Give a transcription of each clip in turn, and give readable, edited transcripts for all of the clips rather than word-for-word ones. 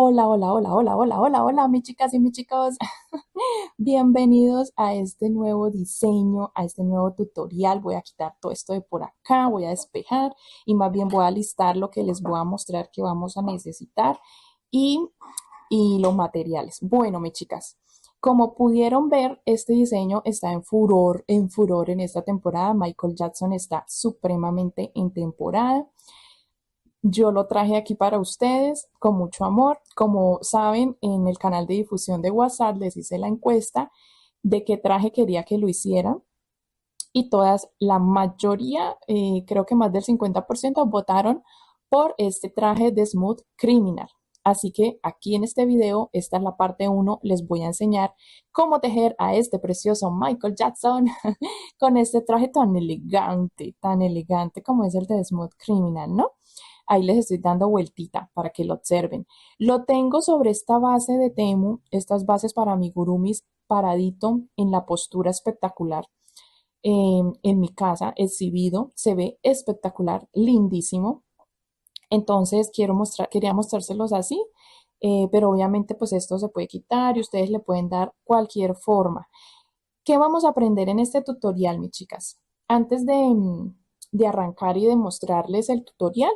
Hola, hola, hola, hola, hola, hola, hola, mis chicas y mis chicos. Bienvenidos a este nuevo diseño, a este nuevo tutorial. Voy a quitar todo esto de por acá, voy a despejar y más bien voy a listar lo que les voy a mostrar que vamos a necesitar y, y los materiales. Bueno, mis chicas, como pudieron ver, este diseño está en furor en esta temporada. Michael Jackson está supremamente en temporada. Yo lo traje aquí para ustedes con mucho amor. Como saben, en el canal de difusión de WhatsApp les hice la encuesta de qué traje quería que lo hicieran y todas, la mayoría, creo que más del 50% votaron por este traje de Smooth Criminal. Así que aquí en este video, esta es la parte uno, les voy a enseñar cómo tejer a este precioso Michael Jackson con este traje tan elegante como es el de Smooth Criminal, ¿no? Ahí les estoy dando vueltita para que lo observen. Lo tengo sobre esta base de Temu, estas bases para amigurumis paradito en la postura espectacular en mi casa, exhibido, se ve espectacular, lindísimo. Entonces quería mostrárselos así, pero obviamente pues esto se puede quitar y ustedes le pueden dar cualquier forma. ¿Qué vamos a aprender en este tutorial, mis chicas? Antes de arrancar y de mostrarles el tutorial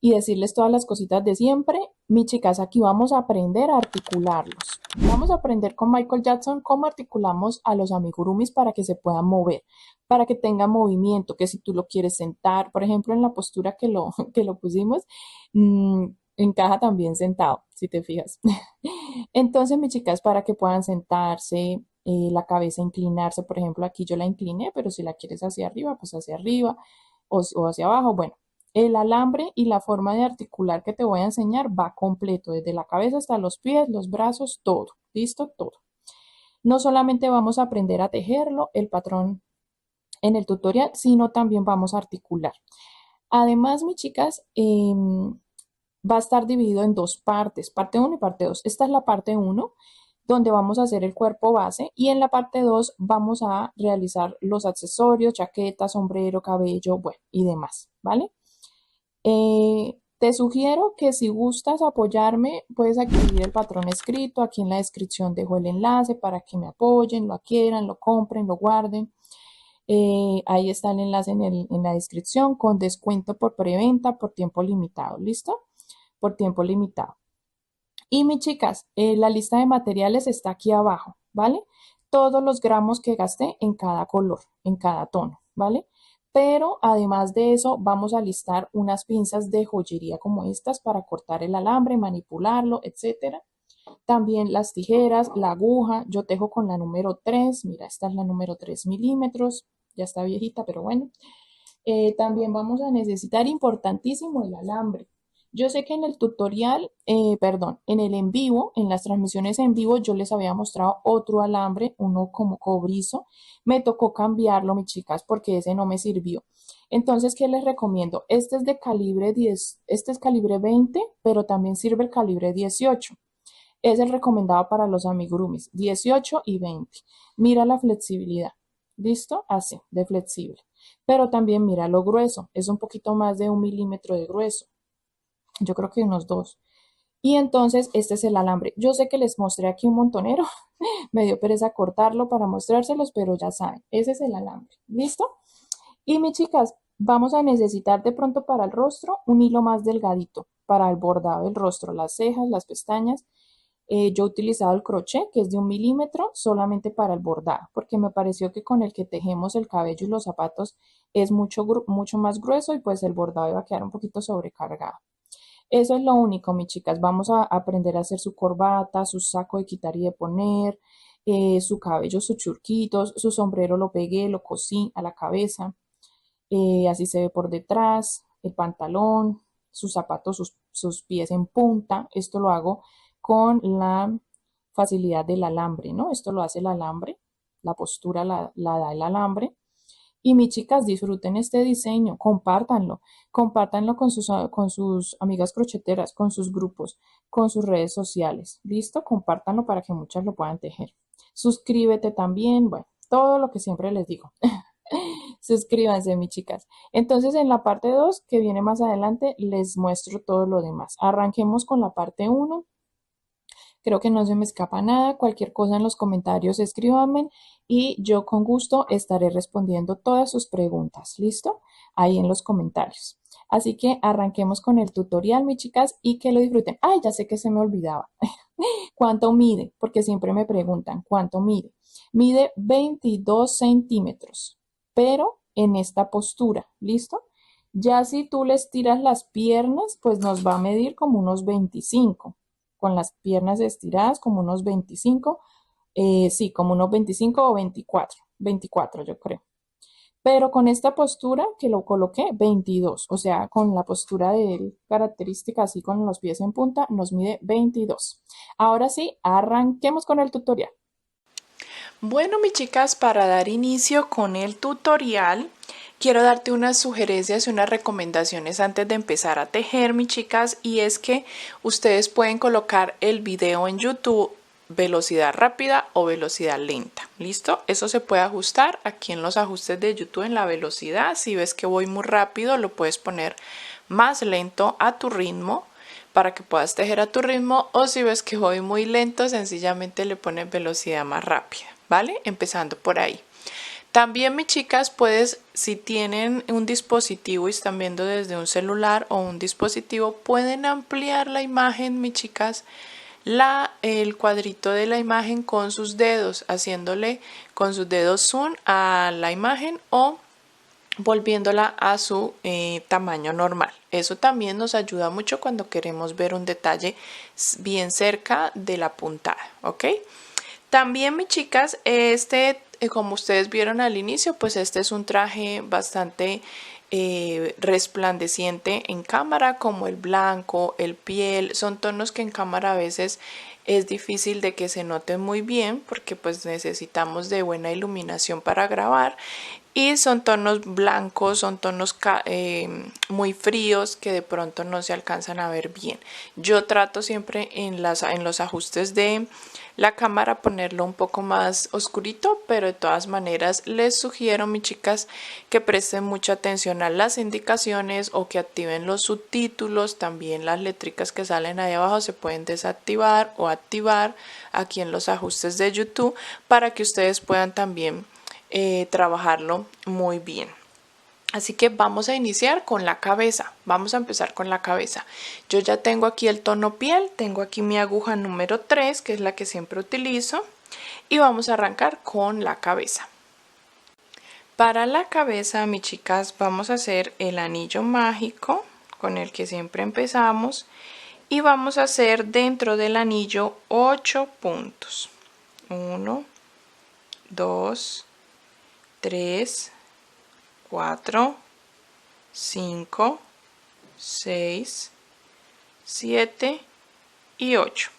y decirles todas las cositas de siempre, mis chicas, aquí vamos a aprender a articularlos. Vamos a aprender con Michael Jackson cómo articulamos a los amigurumis para que se puedan mover, para que tengan movimiento, que si tú lo quieres sentar, por ejemplo, en la postura que lo pusimos, mmm, encaja también sentado, si te fijas. Entonces, mis chicas, para que puedan sentarse, la cabeza inclinarse, por ejemplo, aquí yo la incliné, pero si la quieres hacia arriba, pues hacia arriba o hacia abajo. Bueno, el alambre y la forma de articular que te voy a enseñar va completo, desde la cabeza hasta los pies, los brazos, todo. ¿Listo? Todo. No solamente vamos a aprender a tejerlo, el patrón en el tutorial, sino también vamos a articular. Además, mis chicas, va a estar dividido en dos partes, parte uno y parte 2. Esta es la parte uno, donde vamos a hacer el cuerpo base y en la parte 2 vamos a realizar los accesorios, chaqueta, sombrero, cabello, bueno, y demás, ¿vale? Te sugiero que si gustas apoyarme, puedes adquirir el patrón escrito. Aquí en la descripción dejo el enlace para que me apoyen, lo adquieran, lo compren, lo guarden. Ahí está el enlace en la descripción con descuento por preventa por tiempo limitado. ¿Listo? Por tiempo limitado. Y mis chicas, la lista de materiales está aquí abajo, ¿vale? Todos los gramos que gasté en cada color, en cada tono, ¿vale? Pero además de eso, vamos a listar unas pinzas de joyería como estas para cortar el alambre, manipularlo, etcétera. También las tijeras, la aguja, yo tejo con la número 3. Mira, esta es la número 3 milímetros, ya está viejita, pero bueno. También vamos a necesitar, importantísimo, el alambre. Yo sé que en el tutorial, perdón, en el en vivo, en las transmisiones en vivo, yo les había mostrado otro alambre, uno como cobrizo. Me tocó cambiarlo, mis chicas, porque ese no me sirvió. Entonces, ¿qué les recomiendo? Este es de calibre 10, este es calibre 20, pero también sirve el calibre 18. Es el recomendado para los amigurumis, 18 y 20. Mira la flexibilidad. ¿Listo? Así, de flexible. Pero también mira lo grueso. Es un poquito más de 1 milímetro de grueso. Yo creo que unos 2. Y entonces este es el alambre. Yo sé que les mostré aquí un montonero. Me dio pereza cortarlo para mostrárselos, pero ya saben, ese es el alambre. ¿Listo? Y mis chicas, vamos a necesitar de pronto para el rostro un hilo más delgadito para el bordado del rostro, las cejas, las pestañas. Yo he utilizado el crochet, que es de 1 milímetro, solamente para el bordado, porque me pareció que con el que tejemos el cabello y los zapatos es mucho más grueso y pues el bordado iba a quedar un poquito sobrecargado. Eso es lo único, mis chicas. Vamos a aprender a hacer su corbata, su saco de quitar y de poner, su cabello, sus churquitos, su sombrero lo pegué, lo cosí a la cabeza. Así se ve por detrás, el pantalón, sus zapatos, sus pies en punta. Esto lo hago con la facilidad del alambre, ¿no? Esto lo hace el alambre, la postura la da el alambre. Y mis chicas, disfruten este diseño, compártanlo con sus amigas crocheteras, con sus grupos, con sus redes sociales. ¿Listo? Compártanlo para que muchas lo puedan tejer. Suscríbete también, bueno, todo lo que siempre les digo. Suscríbanse, mis chicas. Entonces, en la parte 2 que viene más adelante, les muestro todo lo demás. Arranquemos con la parte uno. Creo que no se me escapa nada. Cualquier cosa en los comentarios escríbanme y yo con gusto estaré respondiendo todas sus preguntas. ¿Listo? Ahí en los comentarios. Así que arranquemos con el tutorial, mis chicas, y que lo disfruten. Ay, ya sé que se me olvidaba. ¿Cuánto mide? Porque siempre me preguntan, ¿cuánto mide? Mide 22 centímetros, pero en esta postura, ¿listo? Ya si tú le estiras las piernas, pues nos va a medir como unos 25. Con las piernas estiradas, como unos 25. Sí, como unos 25 o 24. 24, yo creo. Pero con esta postura que lo coloqué, 22. O sea, con la postura de él característica, así con los pies en punta, nos mide 22. Ahora sí, arranquemos con el tutorial. Bueno, mis chicas, para dar inicio con el tutorial, quiero darte unas sugerencias y unas recomendaciones antes de empezar a tejer, mis chicas, y es que ustedes pueden colocar el video en YouTube velocidad rápida o velocidad lenta. ¿Listo? Eso se puede ajustar aquí en los ajustes de YouTube en la velocidad. Si ves que voy muy rápido, lo puedes poner más lento a tu ritmo para que puedas tejer a tu ritmo, o si ves que voy muy lento, sencillamente le pones velocidad más rápida, ¿vale? Empezando por ahí. También, mis chicas, puedes, si tienen un dispositivo y están viendo desde un celular o un dispositivo, pueden ampliar la imagen, mis chicas, el cuadrito de la imagen con sus dedos, haciéndole con sus dedos zoom a la imagen o volviéndola a su tamaño normal. Eso también nos ayuda mucho cuando queremos ver un detalle bien cerca de la puntada, ¿ok? También, mis chicas, como ustedes vieron al inicio, pues este es un traje bastante resplandeciente en cámara, como el blanco, el piel. Son tonos que en cámara a veces es difícil de que se noten muy bien porque pues necesitamos de buena iluminación para grabar, y son tonos blancos, son tonos muy fríos que de pronto no se alcanzan a ver bien. Yo trato siempre en los ajustes de la cámara ponerlo un poco más oscurito, pero de todas maneras les sugiero, mis chicas, que presten mucha atención a las indicaciones o que activen los subtítulos. También las letricas que salen ahí abajo se pueden desactivar o activar aquí en los ajustes de YouTube para que ustedes puedan también trabajarlo muy bien. Así que vamos a iniciar con la cabeza. Vamos a empezar con la cabeza. Yo ya tengo aquí el tono piel, tengo aquí mi aguja número 3, que es la que siempre utilizo, y vamos a arrancar con la cabeza. Para la cabeza, mis chicas, vamos a hacer el anillo mágico con el que siempre empezamos, y vamos a hacer dentro del anillo 8 puntos. 1, 2, 3, 4, 5, 6, 7 y 8.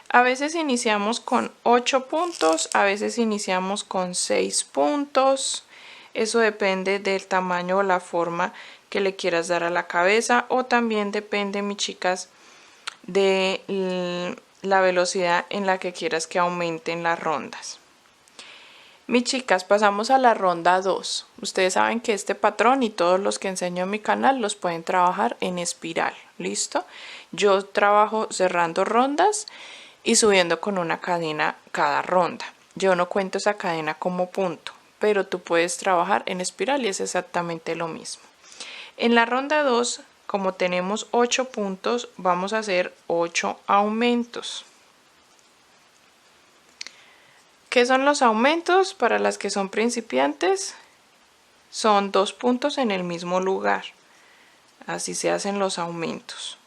A veces iniciamos con 8 puntos, a veces iniciamos con 6 puntos. Eso depende del tamaño o la forma que le quieras dar a la cabeza, o también depende, mis chicas, de la velocidad en la que quieras que aumenten las rondas. Mis chicas, pasamos a la ronda 2. Ustedes saben que este patrón y todos los que enseño en mi canal los pueden trabajar en espiral. ¿Listo? Yo trabajo cerrando rondas y subiendo con una cadena cada ronda. Yo no cuento esa cadena como punto, pero tú puedes trabajar en espiral y es exactamente lo mismo. En la ronda 2, como tenemos 8 puntos, vamos a hacer 8 aumentos. ¿Qué son los aumentos? Para las que son principiantes, son 2 puntos en el mismo lugar. Así se hacen los aumentos.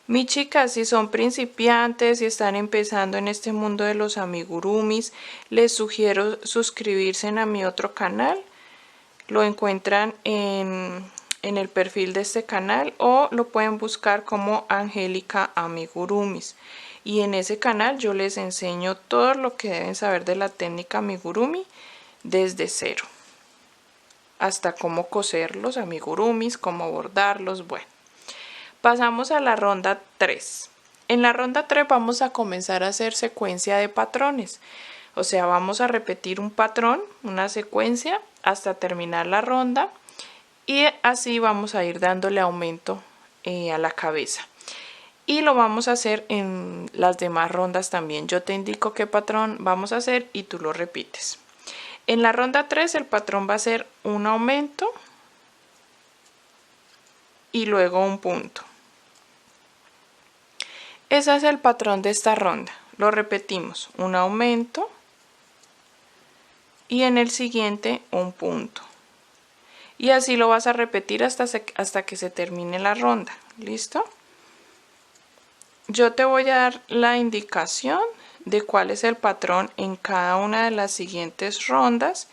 Mis chicas, si son principiantes y están empezando en este mundo de los amigurumis, les sugiero suscribirse a mi otro canal. Lo encuentran en el perfil de este canal, o lo pueden buscar como Angélica Amigurumis. Y en ese canal yo les enseño todo lo que deben saber de la técnica amigurumi desde cero, hasta cómo coser los amigurumis, cómo bordarlos. Bueno, pasamos a la ronda 3. En la ronda 3 vamos a comenzar a hacer secuencia de patrones. O sea, vamos a repetir un patrón, una secuencia, hasta terminar la ronda, y así vamos a ir dándole aumento a la cabeza. y lo vamos a hacer en las demás rondas también. Yo te indico qué patrón vamos a hacer y tú lo repites. En la ronda 3 el patrón va a ser un aumento y luego un punto. Ese es el patrón de esta ronda. Lo repetimos, un aumento y en el siguiente un punto. Y así lo vas a repetir hasta que se termine la ronda. ¿Listo? Yo te voy a dar la indicación de cuál es el patrón en cada una de las siguientes rondas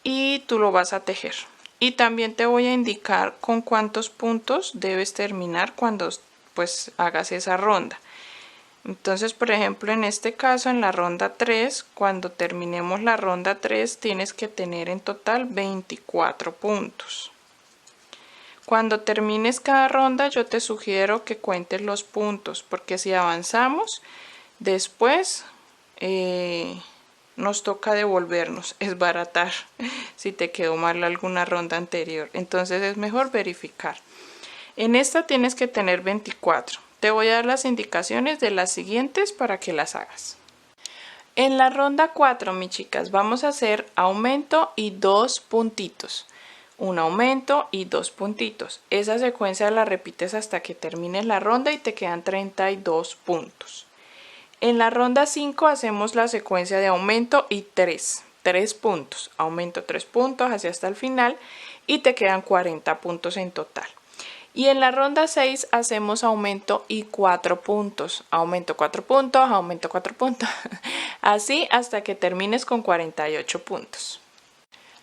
y tú lo vas a tejer. Y también te voy a indicar con cuántos puntos debes terminar cuando pues hagas esa ronda. Entonces, por ejemplo, en este caso, en la ronda 3, cuando terminemos la ronda 3, tienes que tener en total 24 puntos. Cuando termines cada ronda, yo te sugiero que cuentes los puntos, porque si avanzamos, después nos toca devolvernos, esbaratar, si te quedó mal alguna ronda anterior. Entonces es mejor verificar. En esta tienes que tener 24. Te voy a dar las indicaciones de las siguientes para que las hagas. En la ronda 4, mis chicas, vamos a hacer aumento y 2 puntitos. Un aumento y 2 puntitos. Esa secuencia la repites hasta que termines la ronda y te quedan 32 puntos. En la ronda 5 hacemos la secuencia de aumento y 3 puntos. Aumento 3 puntos hacia hasta el final y te quedan 40 puntos en total. Y en la ronda 6 hacemos aumento y 4 puntos. Aumento 4 puntos, aumento 4 puntos. Así hasta que termines con 48 puntos.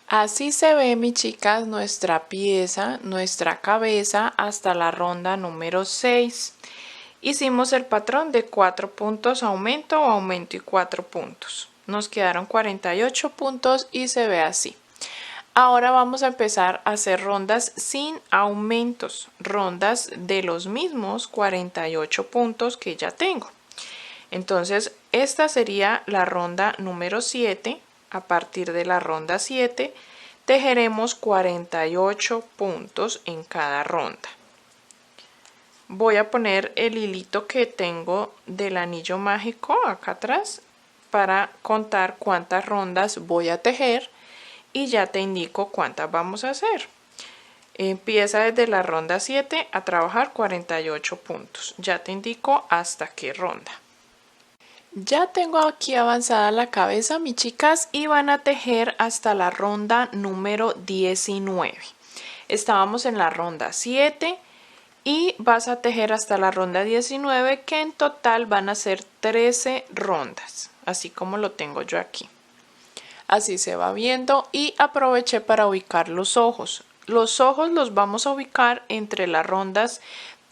Así se ve, mis chicas, nuestra pieza, nuestra cabeza hasta la ronda número 6. Hicimos el patrón de 4 puntos aumento, aumento y 4 puntos. Nos quedaron 48 puntos y se ve así. Ahora vamos a empezar a hacer rondas sin aumentos, rondas de los mismos 48 puntos que ya tengo. Entonces, esta sería la ronda número 7. A partir de la ronda 7, tejeremos 48 puntos en cada ronda. Voy a poner el hilito que tengo del anillo mágico acá atrás para contar cuántas rondas voy a tejer. Y ya te indico cuántas vamos a hacer. Empieza desde la ronda 7 a trabajar 48 puntos. Ya te indico hasta qué ronda. Ya tengo aquí avanzada la cabeza, mis chicas, y van a tejer hasta la ronda número 19. Estábamos en la ronda 7 y vas a tejer hasta la ronda 19, que en total van a ser 13 rondas, así como lo tengo yo aquí. Así se va viendo y aproveché para ubicar los ojos. Los ojos los vamos a ubicar entre las rondas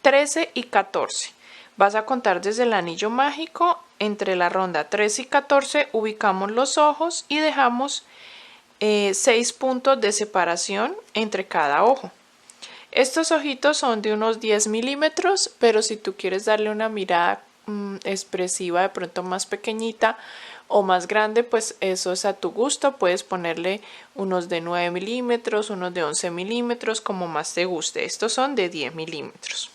13 y 14. Vas a contar desde el anillo mágico, entre la ronda 13 y 14 ubicamos los ojos y dejamos 6 puntos de separación entre cada ojo. Estos ojitos son de unos 10 milímetros, pero si tú quieres darle una mirada expresiva, de pronto más pequeñita o más grande, pues eso es a tu gusto. Puedes ponerle unos de 9 milímetros, unos de 11 milímetros, como más te guste. Estos son de 10 milímetros.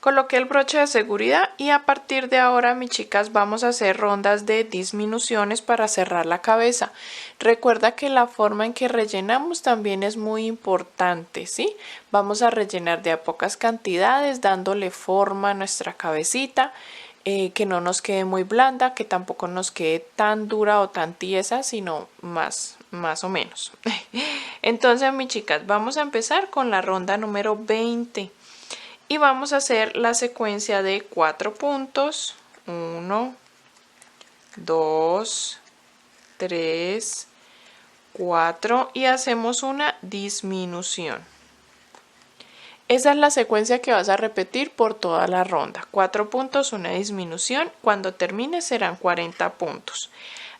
Coloqué el broche de seguridad y a partir de ahora, mis chicas, vamos a hacer rondas de disminuciones para cerrar la cabeza. Recuerda que la forma en que rellenamos también es muy importante, ¿sí? Vamos a rellenar de a pocas cantidades, dándole forma a nuestra cabecita, que no nos quede muy blanda, que tampoco nos quede tan dura o tan tiesa, sino más o menos. Entonces, mis chicas, vamos a empezar con la ronda número 20. Y vamos a hacer la secuencia de 4 puntos. 1, 2, 3, 4 y hacemos una disminución. Esa es la secuencia que vas a repetir por toda la ronda. 4 puntos, una disminución. Cuando termine serán 40 puntos.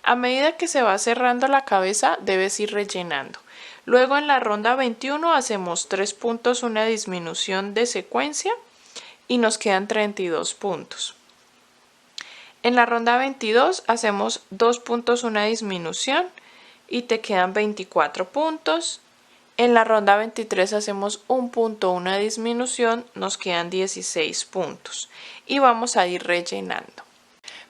A medida que se va cerrando la cabeza, debes ir rellenando. Luego en la ronda 21 hacemos 3 puntos, una disminución de secuencia y nos quedan 32 puntos. En la ronda 22 hacemos 2 puntos, una disminución y te quedan 24 puntos. En la ronda 23 hacemos un punto, una disminución, nos quedan 16 puntos y vamos a ir rellenando.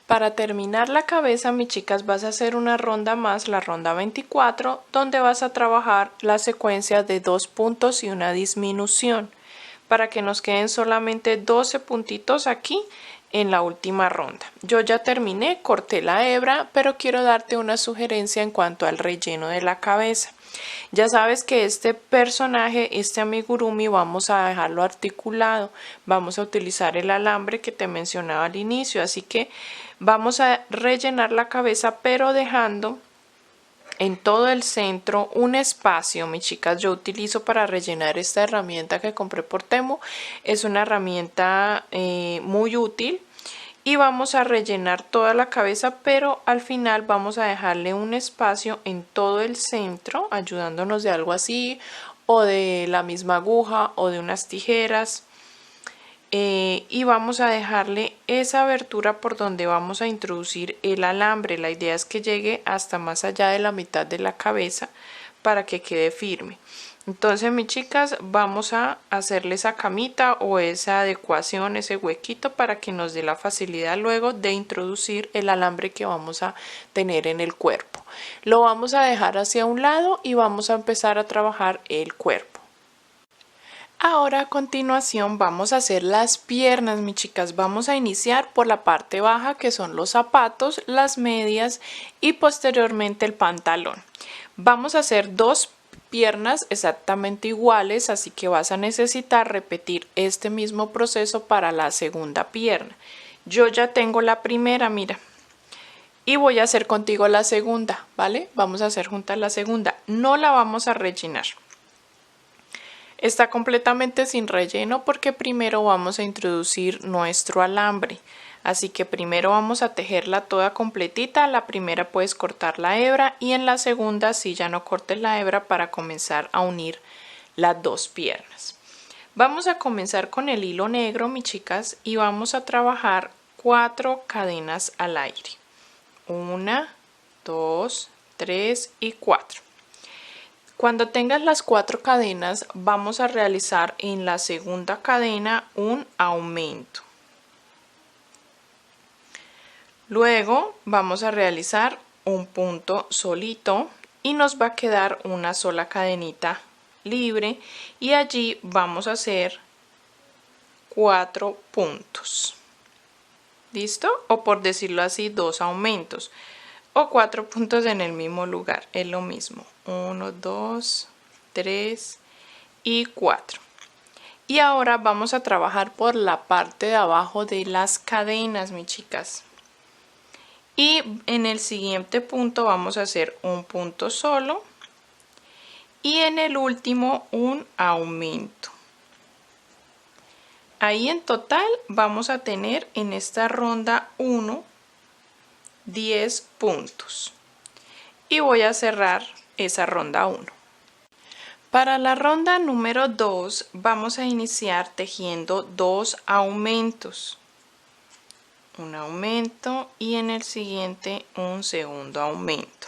Para terminar la cabeza, mis chicas, vas a hacer una ronda más, la ronda 24, donde vas a trabajar la secuencia de 2 puntos y una disminución, para que nos queden solamente 12 puntitos aquí en la última ronda. Yo ya terminé, corté la hebra, pero quiero darte una sugerencia en cuanto al relleno de la cabeza. Ya sabes que este personaje, este amigurumi, vamos a dejarlo articulado, vamos a utilizar el alambre que te mencionaba al inicio, así que vamos a rellenar la cabeza, pero dejando en todo el centro un espacio. Mis chicas, yo utilizo para rellenar esta herramienta que compré por Temu, es una herramienta muy útil. Y vamos a rellenar toda la cabeza, pero al final vamos a dejarle un espacio en todo el centro, ayudándonos de algo así, o de la misma aguja, o de unas tijeras. Y vamos a dejarle esa abertura por donde vamos a introducir el alambre. La idea es que llegue hasta más allá de la mitad de la cabeza para que quede firme. Entonces, mis chicas, vamos a hacerle esa camita o esa adecuación, ese huequito, para que nos dé la facilidad luego de introducir el alambre que vamos a tener en el cuerpo. Lo vamos a dejar hacia un lado y vamos a empezar a trabajar el cuerpo. Ahora a continuación vamos a hacer las piernas, mis chicas. Vamos a iniciar por la parte baja, que son los zapatos, las medias y posteriormente el pantalón. Vamos a hacer dos piernas exactamente iguales, así que vas a necesitar repetir este mismo proceso para la segunda pierna. Yo ya tengo la primera, mira, y voy a hacer contigo la segunda, ¿vale? Vamos a hacer juntas la segunda, no la vamos a rellenar. Está completamente sin relleno porque primero vamos a introducir nuestro alambre. Así que primero vamos a tejerla toda completita. La primera puedes cortar la hebra y en la segunda sí, ya no cortes la hebra para comenzar a unir las dos piernas. Vamos a comenzar con el hilo negro, mis chicas, y vamos a trabajar 4 cadenas al aire. 1, 2, 3 y 4. Cuando tengas las 4 cadenas, vamos a realizar en la segunda cadena un aumento. Luego vamos a realizar un punto solito y nos va a quedar una sola cadenita libre y allí vamos a hacer 4 puntos. ¿Listo? O por decirlo así, 2 aumentos o 4 puntos en el mismo lugar. Es lo mismo. 1, 2, 3 y 4. Y ahora vamos a trabajar por la parte de abajo de las cadenas, mis chicas. Y en el siguiente punto vamos a hacer un punto solo y en el último un aumento. Ahí en total vamos a tener en esta ronda 1 10 puntos y voy a cerrar esa ronda 1. Para la ronda número 2 vamos a iniciar tejiendo 2 aumentos. Un aumento y en el siguiente un segundo aumento.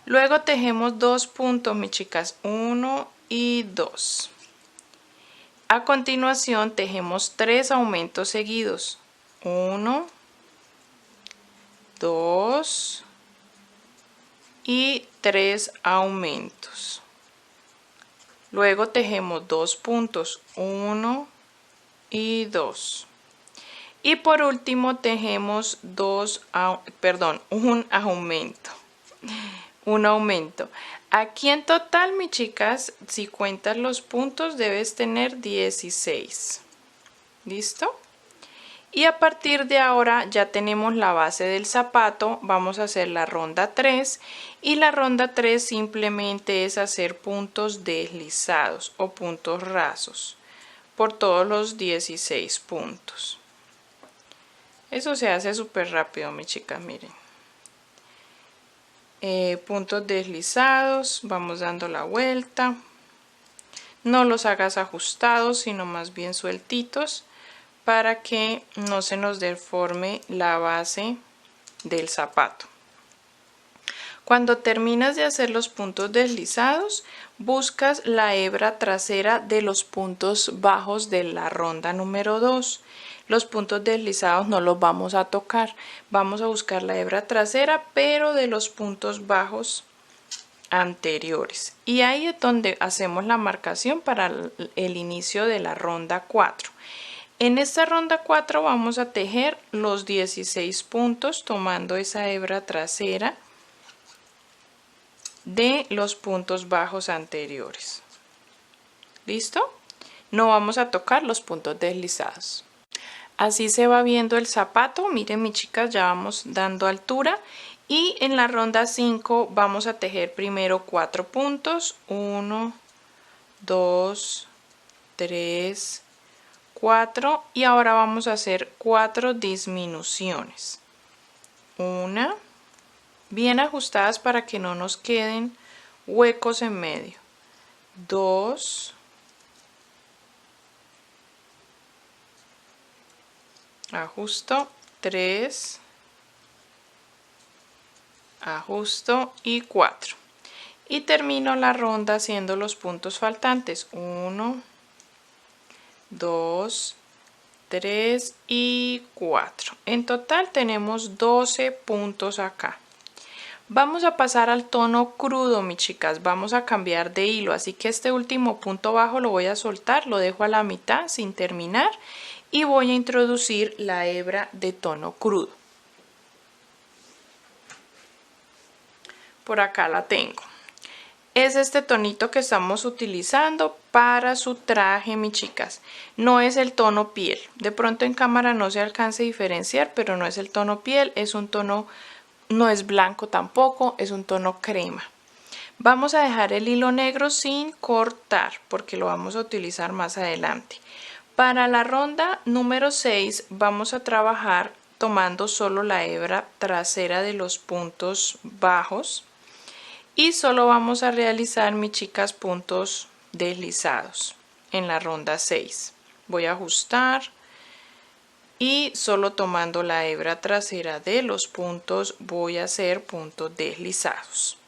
Luego tejemos 2 puntos, mis chicas, 1 y 2. A continuación tejemos 3 aumentos seguidos. 1, 2 y 3 aumentos. Luego tejemos 2 puntos, 1 y 2. Y por último tejemos un aumento. Un aumento. Aquí en total, mis chicas, si cuentas los puntos, debes tener 16. ¿Listo? Y a partir de ahora ya tenemos la base del zapato. Vamos a hacer la ronda 3. Y la ronda 3 simplemente es hacer puntos deslizados o puntos rasos por todos los 16 puntos. Eso se hace súper rápido, mis chicas, miren. Puntos deslizados, vamos dando la vuelta. No los hagas ajustados, sino más bien sueltitos para que no se nos deforme la base del zapato. Cuando terminas de hacer los puntos deslizados, buscas la hebra trasera de los puntos bajos de la ronda número 2. Los puntos deslizados no los vamos a tocar, vamos a buscar la hebra trasera, pero de los puntos bajos anteriores. Y ahí es donde hacemos la marcación para el inicio de la ronda 4. En esta ronda 4 vamos a tejer los 16 puntos tomando esa hebra trasera de los puntos bajos anteriores. ¿Listo? No vamos a tocar los puntos deslizados. Así se va viendo el zapato. Miren, mis chicas, ya vamos dando altura. Y en la ronda 5 vamos a tejer primero 4 puntos. 1, 2, 3, 4. Y ahora vamos a hacer 4 disminuciones. Una, bien ajustadas para que no nos queden huecos en medio. 2, ajusto, 3, ajusto y 4. Y termino la ronda haciendo los puntos faltantes. 1, 2, 3 y 4. En total tenemos 12 puntos acá. Vamos a pasar al tono crudo, mis chicas. Vamos a cambiar de hilo, así que este último punto bajo lo voy a soltar, lo dejo a la mitad sin terminar y voy a introducir la hebra de tono crudo. Por acá la tengo. Es este tonito que estamos utilizando para su traje, mis chicas. No es el tono piel. De pronto en cámara no se alcanza a diferenciar, pero no es el tono piel, es un tono, no es blanco tampoco, es un tono crema. Vamos a dejar el hilo negro sin cortar porque lo vamos a utilizar más adelante. Para la ronda número 6 vamos a trabajar tomando solo la hebra trasera de los puntos bajos y solo vamos a realizar, mis chicas, puntos deslizados en la ronda 6. Voy a ajustar y solo tomando la hebra trasera de los puntos voy a hacer puntos deslizados.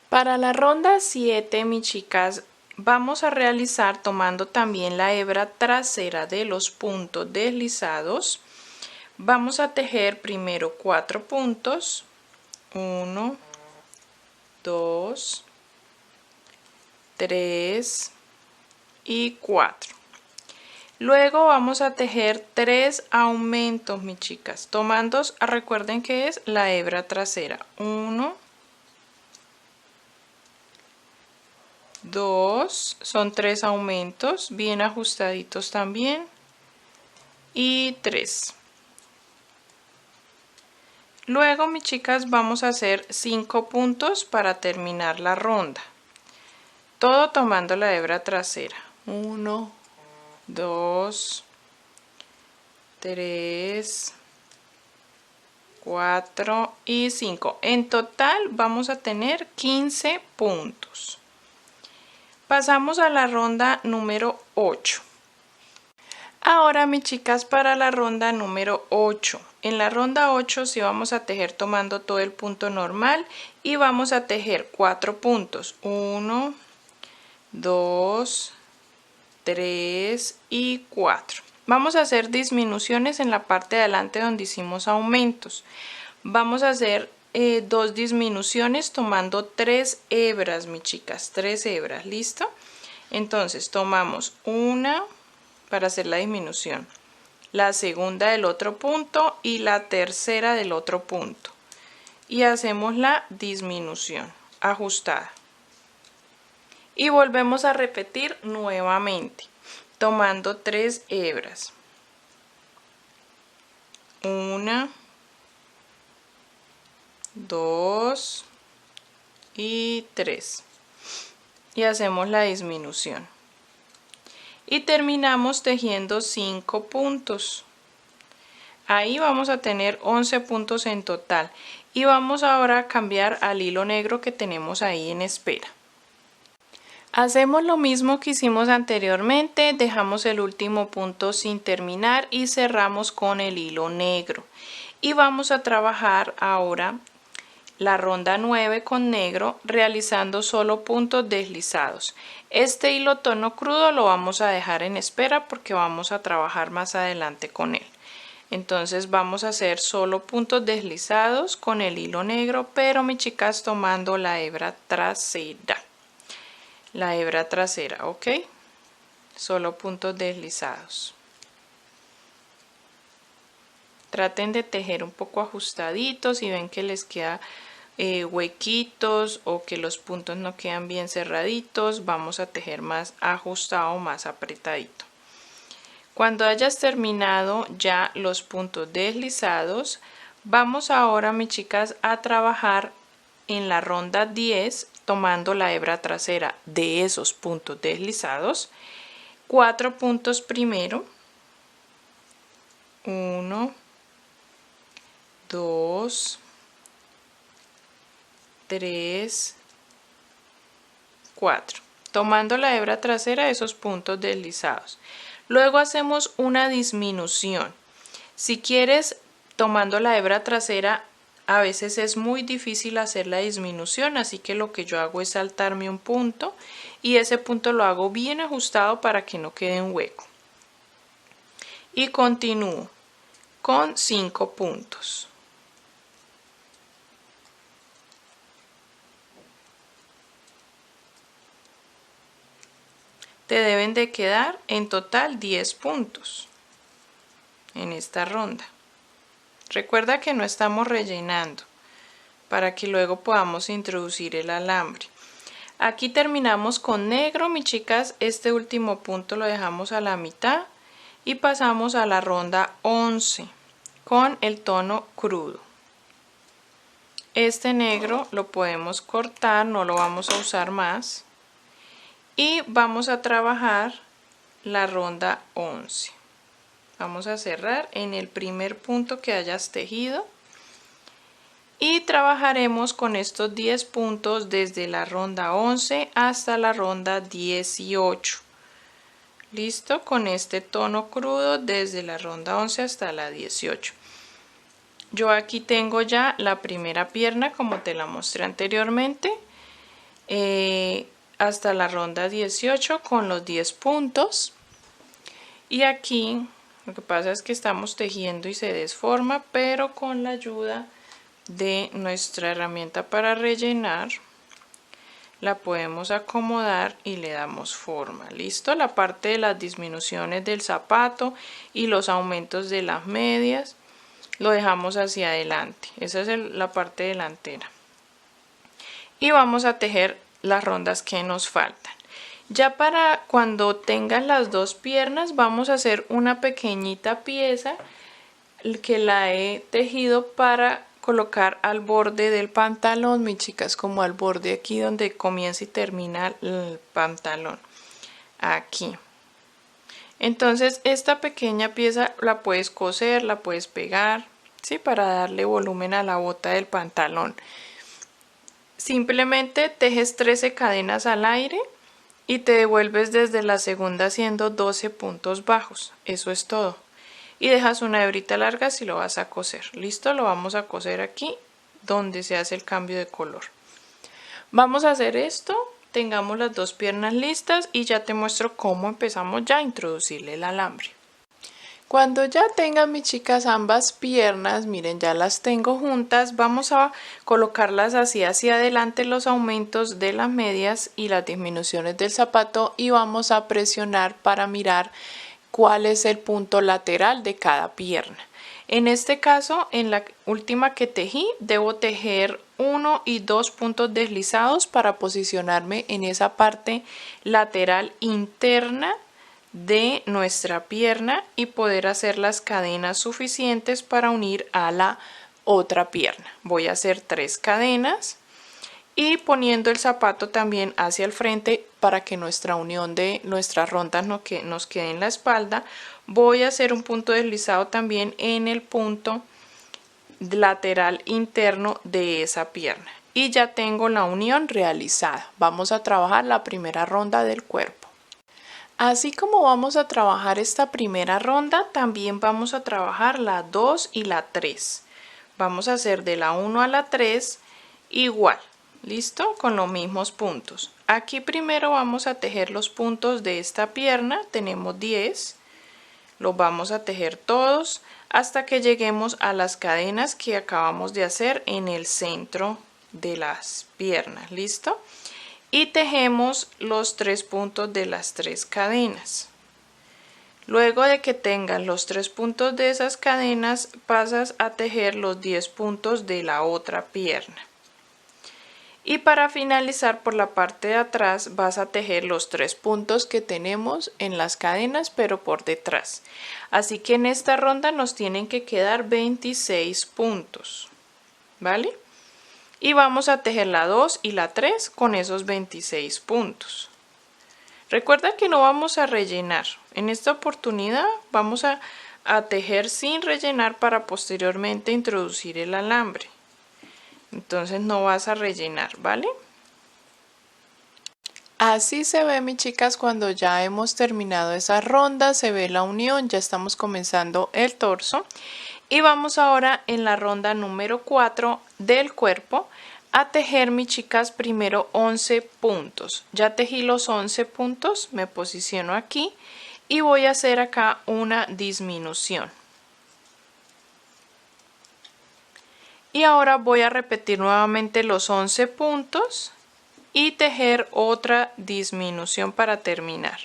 Para la ronda 7, mis chicas, vamos a realizar tomando también la hebra trasera de los puntos deslizados. Vamos a tejer primero 4 puntos. 1, 2, 3 y 4. Luego vamos a tejer 3 aumentos, mis chicas, tomando, recuerden que es la hebra trasera. 1, 2, son 3 aumentos bien ajustaditos también, y 3. Luego, mis chicas, vamos a hacer 5 puntos para terminar la ronda, todo tomando la hebra trasera. 1, 2, 3, 4 y 5. En total vamos a tener 15 puntos. Pasamos a la ronda número 8. Ahora, mis chicas, para la ronda número 8. En la ronda 8 sí vamos a tejer tomando todo el punto normal y vamos a tejer 4 puntos. 1, 2, 3 y 4. Vamos a hacer disminuciones en la parte de adelante donde hicimos aumentos. Vamos a hacer 2 disminuciones tomando 3 hebras, mis chicas, 3 hebras, ¿listo? Entonces tomamos una para hacer la disminución, la segunda del otro punto y la tercera del otro punto y hacemos la disminución ajustada y volvemos a repetir nuevamente tomando 3 hebras, 1, 2 y 3 y hacemos la disminución y terminamos tejiendo 5 puntos. Ahí vamos a tener 11 puntos en total y vamos ahora a cambiar al hilo negro que tenemos ahí en espera. Hacemos lo mismo que hicimos anteriormente, dejamos el último punto sin terminar y cerramos con el hilo negro. Y vamos a trabajar ahora la ronda 9 con negro realizando solo puntos deslizados. Este hilo tono crudo lo vamos a dejar en espera porque vamos a trabajar más adelante con él. Entonces vamos a hacer solo puntos deslizados con el hilo negro, pero mis chicas tomando la hebra trasera. La hebra trasera, ¿ok? Solo puntos deslizados. Traten de tejer un poco ajustaditos y ven que les queda huequitos o que los puntos no quedan bien cerraditos, vamos a tejer más ajustado, más apretadito. Cuando hayas terminado ya los puntos deslizados, vamos ahora, mis chicas, a trabajar en la ronda 10 tomando la hebra trasera de esos puntos deslizados, 4 puntos primero, 1, 2, 3, 4, tomando la hebra trasera de esos puntos deslizados. Luego hacemos una disminución. Si quieres, tomando la hebra trasera, a veces es muy difícil hacer la disminución, así que lo que yo hago es saltarme un punto y ese punto lo hago bien ajustado para que no quede un hueco. Y continúo con 5 puntos. Te deben de quedar en total 10 puntos en esta ronda. Recuerda que no estamos rellenando para que luego podamos introducir el alambre. Aquí terminamos con negro, mis chicas. Este último punto lo dejamos a la mitad y pasamos a la ronda 11 con el tono crudo. Este negro lo podemos cortar, no lo vamos a usar más. Y vamos a trabajar la ronda 11. Vamos a cerrar en el primer punto que hayas tejido y trabajaremos con estos 10 puntos desde la ronda 11 hasta la ronda 18. Listo, con este tono crudo desde la ronda 11 hasta la 18. Yo aquí tengo ya la primera pierna como te la mostré anteriormente. Hasta la ronda 18 con los 10 puntos y aquí lo que pasa es que estamos tejiendo y se desforma, pero con la ayuda de nuestra herramienta para rellenar la podemos acomodar y le damos forma. Listo, la parte de las disminuciones del zapato y los aumentos de las medias lo dejamos hacia adelante. Esa es la parte delantera y vamos a tejer las rondas que nos faltan. Ya para cuando tengas las dos piernas vamos a hacer una pequeñita pieza que la he tejido para colocar al borde del pantalón, mis chicas, como al borde aquí donde comienza y termina el pantalón, aquí. Entonces esta pequeña pieza la puedes coser, la puedes pegar, ¿sí? Para darle volumen a la bota del pantalón. Simplemente tejes 13 cadenas al aire y te devuelves desde la segunda haciendo 12 puntos bajos. Eso es todo. Y dejas una hebrita larga si lo vas a coser. Listo, lo vamos a coser aquí donde se hace el cambio de color. Vamos a hacer esto, tengamos las dos piernas listas y ya te muestro cómo empezamos ya a introducirle el alambre. Cuando ya tengan, mis chicas, ambas piernas, miren, ya las tengo juntas, vamos a colocarlas así hacia adelante, los aumentos de las medias y las disminuciones del zapato, y vamos a presionar para mirar cuál es el punto lateral de cada pierna. En este caso, en la última que tejí, debo tejer 1 y 2 puntos deslizados para posicionarme en esa parte lateral interna de nuestra pierna y poder hacer las cadenas suficientes para unir a la otra pierna. Voy a hacer 3 cadenas y poniendo el zapato también hacia el frente para que nuestra unión de nuestras rondas nos quede en la espalda. Voy a hacer un punto deslizado también en el punto lateral interno de esa pierna y ya tengo la unión realizada. Vamos a trabajar la primera ronda del cuerpo. Así como vamos a trabajar esta primera ronda, también vamos a trabajar la 2 y la 3. Vamos a hacer de la 1 a la 3 igual, listo, con los mismos puntos. Aquí primero vamos a tejer los puntos de esta pierna, tenemos 10, los vamos a tejer todos hasta que lleguemos a las cadenas que acabamos de hacer en el centro de las piernas, listo, y tejemos los 3 puntos de las 3 cadenas. Luego de que tengas los 3 puntos de esas cadenas, pasas a tejer los 10 puntos de la otra pierna. Y para finalizar por la parte de atrás vas a tejer los 3 puntos que tenemos en las cadenas, pero por detrás. Así que en esta ronda nos tienen que quedar 26 puntos, ¿vale? Y vamos a tejer la 2 y la 3 con esos 26 puntos. Recuerda que no vamos a rellenar. En esta oportunidad vamos a tejer sin rellenar para posteriormente introducir el alambre. Entonces no vas a rellenar, ¿vale? Así se ve, mis chicas, cuando ya hemos terminado esa ronda, se ve la unión, ya estamos comenzando el torso. Y vamos ahora en la ronda número 4 del cuerpo a tejer, mis chicas, primero 11 puntos. Ya tejí los 11 puntos, me posiciono aquí y voy a hacer acá una disminución. Y ahora voy a repetir nuevamente los 11 puntos y tejer otra disminución para terminar.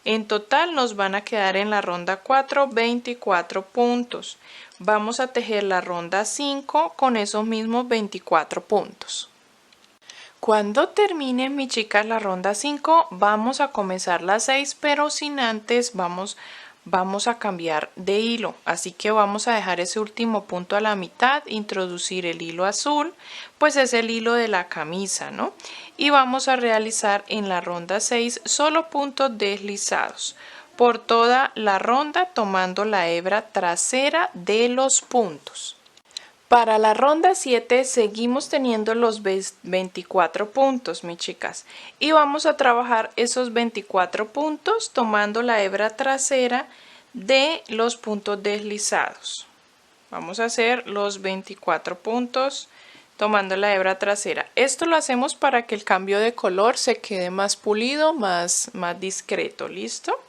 En total nos van a quedar en la ronda 4 24 puntos. Vamos a tejer la ronda 5 con esos mismos 24 puntos. Cuando termine, mis chicas, la ronda 5, vamos a comenzar la 6, pero sin antes vamos a cambiar de hilo. Así que vamos a dejar ese último punto a la mitad, introducir el hilo azul, pues es el hilo de la camisa, ¿no? Y vamos a realizar en la ronda 6 solo puntos deslizados por toda la ronda, tomando la hebra trasera de los puntos. Para la ronda 7 seguimos teniendo los 24 puntos, mis chicas, y vamos a trabajar esos 24 puntos tomando la hebra trasera de los puntos deslizados. Vamos a hacer los 24 puntos tomando la hebra trasera. Esto lo hacemos para que el cambio de color se quede más pulido, más discreto, ¿listo?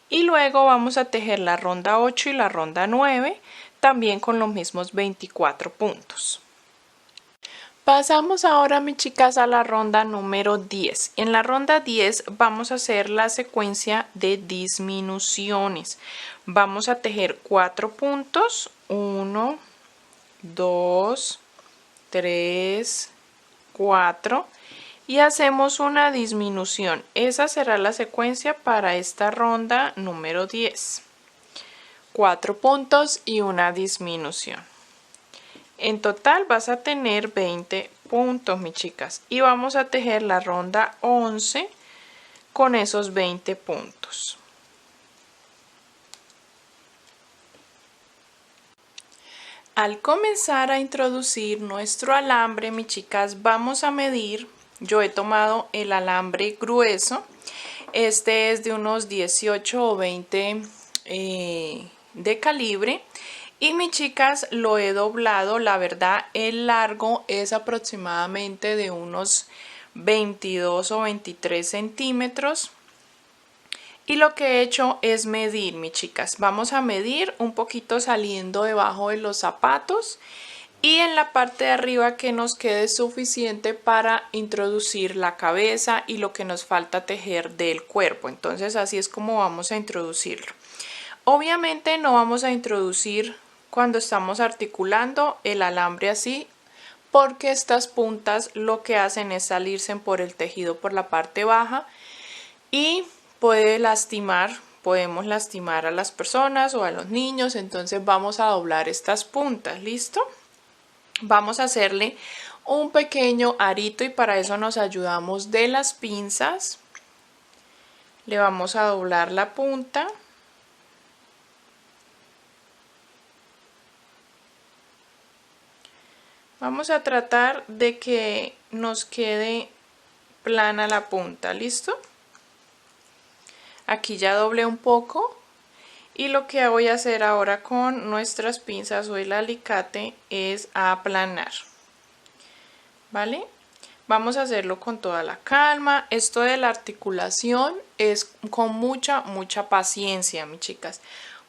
Y luego vamos a tejer la ronda 8 y la ronda 9 también con los mismos 24 puntos. Pasamos ahora, mis chicas, a la ronda número 10. En la ronda 10 vamos a hacer la secuencia de disminuciones. Vamos a tejer 4 puntos, 1, 2, 3, 4 y hacemos una disminución. Esa será la secuencia para esta ronda número 10. 4 puntos y una disminución. En total vas a tener 20 puntos, mis chicas, y vamos a tejer la ronda 11 con esos 20 puntos. Al comenzar a introducir nuestro alambre, mis chicas, vamos a medir. Yo he tomado el alambre grueso. Este es de unos 18 o 20 de calibre, y mis chicas lo he doblado. La verdad, el largo es aproximadamente de unos 22 o 23 centímetros, y lo que he hecho es medir, mis chicas. Vamos a medir un poquito saliendo debajo de los zapatos y en la parte de arriba que nos quede suficiente para introducir la cabeza y lo que nos falta tejer del cuerpo. Entonces así es como vamos a introducirlo. Obviamente no vamos a introducir cuando estamos articulando el alambre así, porque estas puntas lo que hacen es salirse por el tejido por la parte baja y podemos lastimar a las personas o a los niños. Entonces vamos a doblar estas puntas, ¿listo? Vamos a hacerle un pequeño arito y para eso nos ayudamos de las pinzas. Le vamos a doblar la punta. Vamos a tratar de que nos quede plana la punta, ¿listo? Aquí ya doblé un poco y lo que voy a hacer ahora con nuestras pinzas o el alicate es aplanar. ¿vale? Vamos a hacerlo con toda la calma. Esto de la articulación es con mucha paciencia, mis chicas.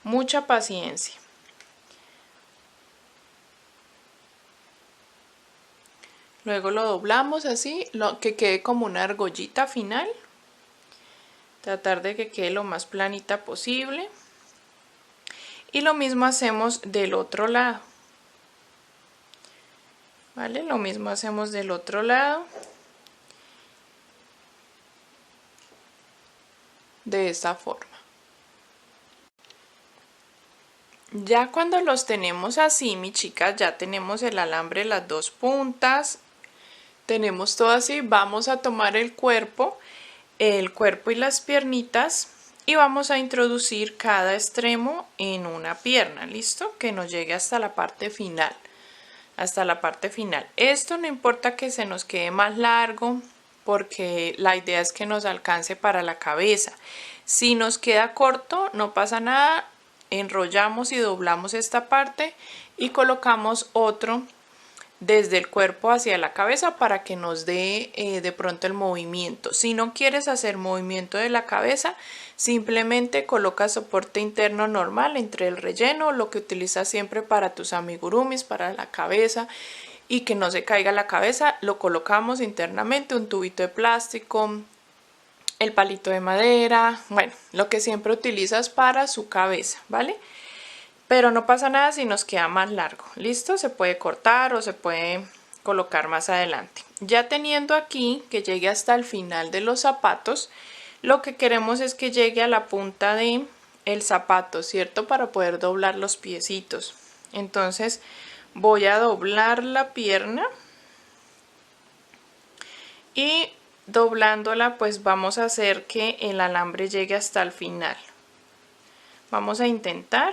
Mucha paciencia. Luego lo doblamos así, que quede como una argollita final. Tratar de que quede lo más planita posible. Y lo mismo hacemos del otro lado. ¿Vale? Lo mismo hacemos del otro lado. De esta forma. Ya cuando los tenemos así, mis chicas, ya tenemos el alambre, las dos puntas, tenemos todo así, vamos a tomar el cuerpo y las piernitas y vamos a introducir cada extremo en una pierna, ¿listo? Que nos llegue hasta la parte final, Esto no importa que se nos quede más largo, porque la idea es que nos alcance para la cabeza. Si nos queda corto, no pasa nada, enrollamos y doblamos esta parte y colocamos otro desde el cuerpo hacia la cabeza para que nos dé de pronto el movimiento. Si no quieres hacer movimiento de la cabeza, simplemente coloca soporte interno normal entre el relleno, lo que utilizas siempre para tus amigurumis, para la cabeza y que no se caiga la cabeza, lo colocamos internamente, un tubito de plástico, el palito de madera, bueno, lo que siempre utilizas para su cabeza, ¿vale? Pero no pasa nada si nos queda más largo, ¿listo? Se puede cortar o se puede colocar más adelante. Ya teniendo aquí que llegue hasta el final de los zapatos, lo que queremos es que llegue a la punta de el zapato, ¿cierto? Para poder doblar los piecitos. Entonces voy a doblar la pierna y doblándola pues vamos a hacer que el alambre llegue hasta el final. Vamos a intentar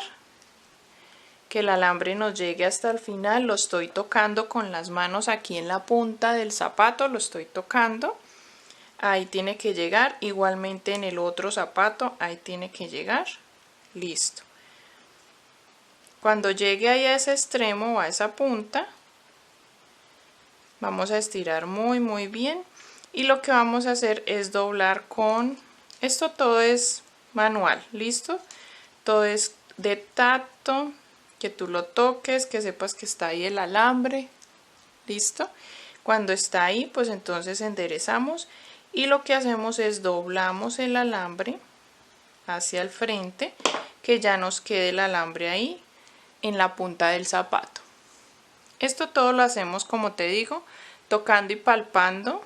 que el alambre nos llegue hasta el final. Lo estoy tocando con las manos aquí en la punta del zapato, lo estoy tocando. Ahí tiene que llegar, igualmente en el otro zapato, ahí tiene que llegar. Listo. Cuando llegue ahí a ese extremo o a esa punta, vamos a estirar muy bien. Y lo que vamos a hacer es doblar con... Esto todo es manual, ¿listo? Todo es de tacto, que tú lo toques, que sepas que está ahí el alambre, ¿listo? Cuando está ahí, pues entonces enderezamos y lo que hacemos es doblamos el alambre hacia el frente, que ya nos quede el alambre ahí en la punta del zapato. Esto todo lo hacemos, como te digo, tocando y palpando,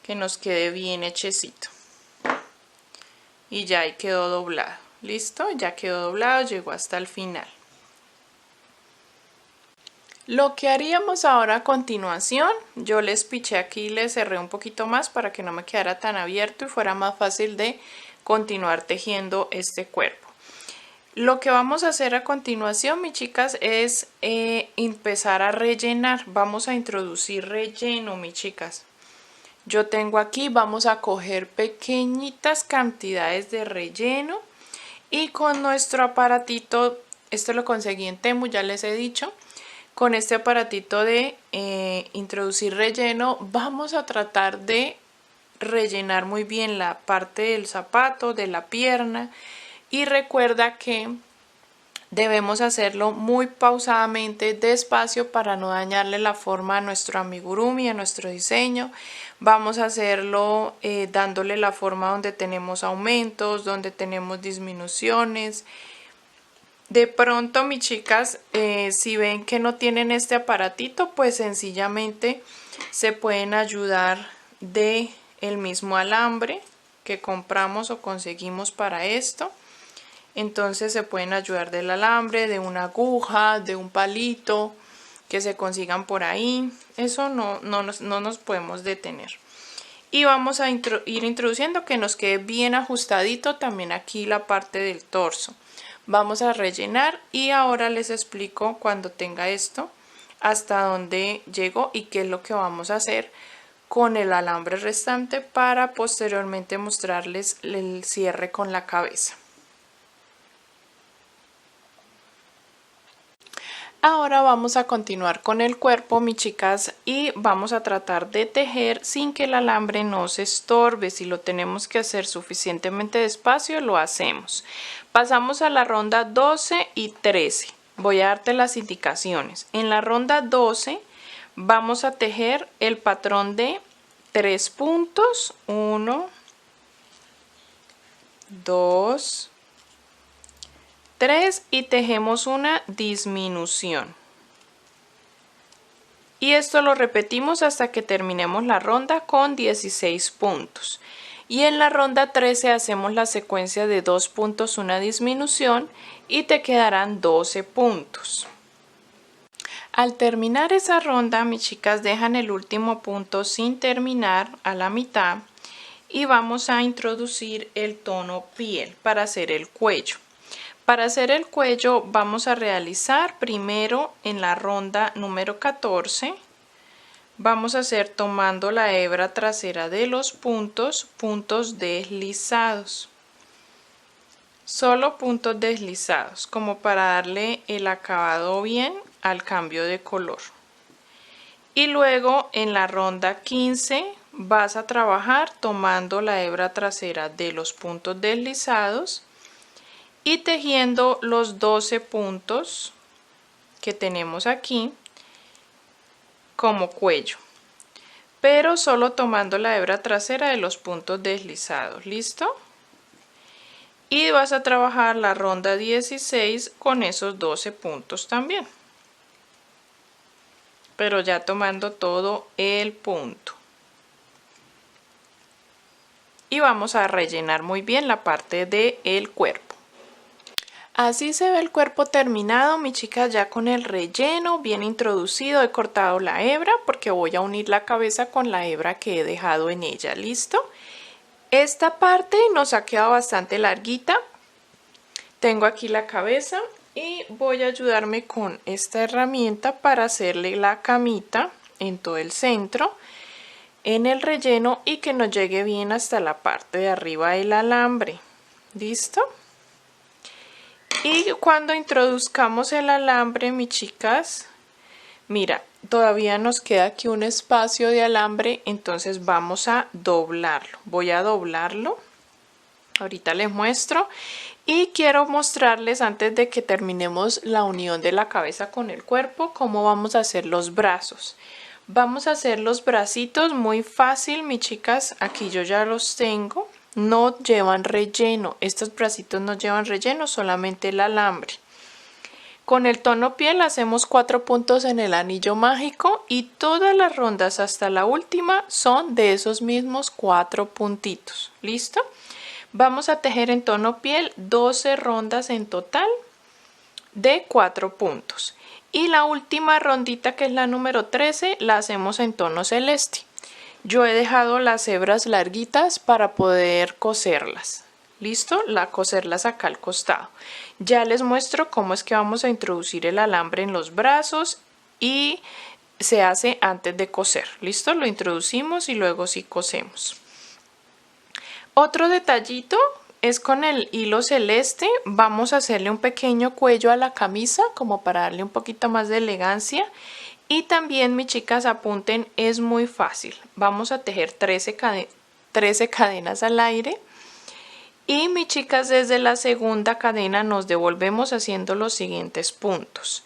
que nos quede bien hechecito. Y ya ahí quedó doblado. Listo, ya quedó doblado, llegó hasta el final. Lo que haríamos ahora a continuación, yo les piché aquí, les cerré un poquito más para que no me quedara tan abierto y fuera más fácil de continuar tejiendo este cuerpo. Lo que vamos a hacer a continuación, mis chicas, es empezar a rellenar. Vamos a introducir relleno, mis chicas. Yo tengo aquí, vamos a coger pequeñitas cantidades de relleno y con nuestro aparatito, esto lo conseguí en Temu, ya les he dicho, con este aparatito de introducir relleno, vamos a tratar de rellenar muy bien la parte del zapato, de la pierna. Y recuerda que debemos hacerlo muy pausadamente, despacio, para no dañarle la forma a nuestro amigurumi, a nuestro diseño. Vamos a hacerlo dándole la forma donde tenemos aumentos, donde tenemos disminuciones. De pronto, mis chicas, si ven que no tienen este aparatito, pues sencillamente se pueden ayudar de el mismo alambre que compramos o conseguimos para esto. Entonces se pueden ayudar del alambre, de una aguja, de un palito que se consigan por ahí. Eso no nos podemos detener. Y vamos a ir introduciendo que nos quede bien ajustadito también aquí la parte del torso. Vamos a rellenar y ahora les explico cuando tenga esto hasta dónde llego y qué es lo que vamos a hacer con el alambre restante para posteriormente mostrarles el cierre con la cabeza. Ahora vamos a continuar con el cuerpo, mis chicas, y vamos a tratar de tejer sin que el alambre nos estorbe. Si lo tenemos que hacer suficientemente despacio, lo hacemos. Pasamos a la ronda 12 y 13. Voy a darte las indicaciones. En la ronda 12 vamos a tejer el patrón de 3 puntos. 1, 2, 3 y tejemos una disminución. Y esto lo repetimos hasta que terminemos la ronda con 16 puntos. Y en la ronda 13 hacemos la secuencia de 2 puntos, una disminución y te quedarán 12 puntos. Al terminar esa ronda, mis chicas, dejan el último punto sin terminar a la mitad y vamos a introducir el tono piel para hacer el cuello. Para hacer el cuello vamos a realizar primero en la ronda número 14, vamos a hacer tomando la hebra trasera de los puntos deslizados. Solo puntos deslizados, como para darle el acabado bien al cambio de color. Y luego en la ronda 15 vas a trabajar tomando la hebra trasera de los puntos deslizados y tejiendo los 12 puntos que tenemos aquí como cuello, pero solo tomando la hebra trasera de los puntos deslizados. ¿Listo? Y vas a trabajar la ronda 16 con esos 12 puntos también, pero ya tomando todo el punto. Y vamos a rellenar muy bien la parte del cuerpo. Así se ve el cuerpo terminado, mis chicas, ya con el relleno bien introducido. He cortado la hebra porque voy a unir la cabeza con la hebra que he dejado en ella. ¿Listo? Esta parte nos ha quedado bastante larguita. Tengo aquí la cabeza y voy a ayudarme con esta herramienta para hacerle la camita en todo el centro, en el relleno, y que nos llegue bien hasta la parte de arriba del alambre. ¿Listo? Y cuando introduzcamos el alambre, mis chicas, mira, todavía nos queda aquí un espacio de alambre, entonces vamos a doblarlo. Voy a doblarlo, ahorita les muestro, y quiero mostrarles antes de que terminemos la unión de la cabeza con el cuerpo, cómo vamos a hacer los brazos. Vamos a hacer los bracitos muy fácil, mis chicas, aquí yo ya los tengo. No llevan relleno, estos bracitos no llevan relleno, solamente el alambre. Con el tono piel hacemos 4 puntos en el anillo mágico y todas las rondas hasta la última son de esos mismos 4 puntitos. ¿Listo? Vamos a tejer en tono piel 12 rondas en total de 4 puntos. Y la última rondita, que es la número 13, la hacemos en tono celeste. Yo he dejado las hebras larguitas para poder coserlas. ¿Listo? Coserlas acá al costado. Ya les muestro cómo es que vamos a introducir el alambre en los brazos y se hace antes de coser. ¿Listo? Lo introducimos y luego sí cosemos. Otro detallito es con el hilo celeste. Vamos a hacerle un pequeño cuello a la camisa como para darle un poquito más de elegancia. Y también, mis chicas, apunten, es muy fácil. Vamos a tejer 13 cadenas al aire. Y, mis chicas, desde la segunda cadena nos devolvemos haciendo los siguientes puntos.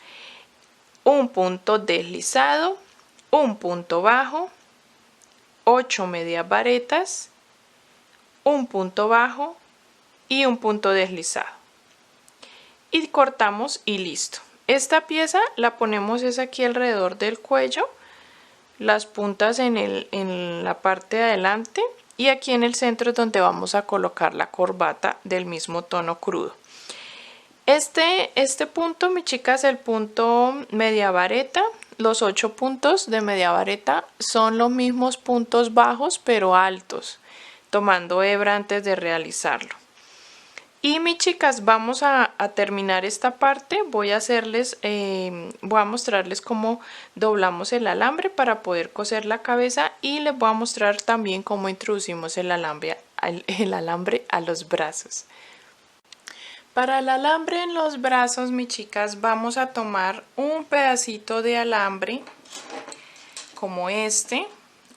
Un punto deslizado, un punto bajo, 8 medias varetas, un punto bajo y un punto deslizado. Y cortamos y listo. Esta pieza la ponemos es aquí alrededor del cuello, las puntas en la parte de adelante y aquí en el centro es donde vamos a colocar la corbata del mismo tono crudo. Este punto, mis chicas, el punto media vareta, los 8 puntos de media vareta son los mismos puntos bajos pero altos, tomando hebra antes de realizarlo. Y, mis chicas, vamos a terminar esta parte. Voy a mostrarles cómo doblamos el alambre para poder coser la cabeza y les voy a mostrar también cómo introducimos el alambre a los brazos. Para el alambre en los brazos, mis chicas, vamos a tomar un pedacito de alambre como este,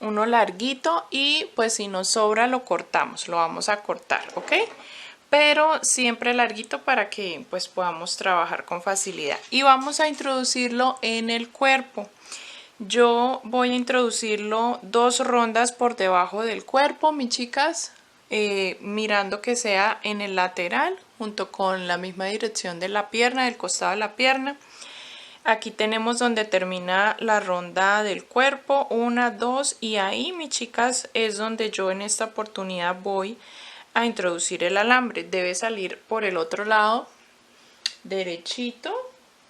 uno larguito, y pues si nos sobra lo cortamos, lo vamos a cortar, ¿ok? Pero siempre larguito para que pues podamos trabajar con facilidad. Y vamos a introducirlo en el cuerpo. Yo voy a introducirlo 2 rondas por debajo del cuerpo, mis chicas, mirando que sea en el lateral, junto con la misma dirección de la pierna, del costado de la pierna. Aquí tenemos donde termina la ronda del cuerpo, 1, 2, y ahí, mis chicas, es donde yo en esta oportunidad voy a introducir el alambre. Debe salir por el otro lado, derechito,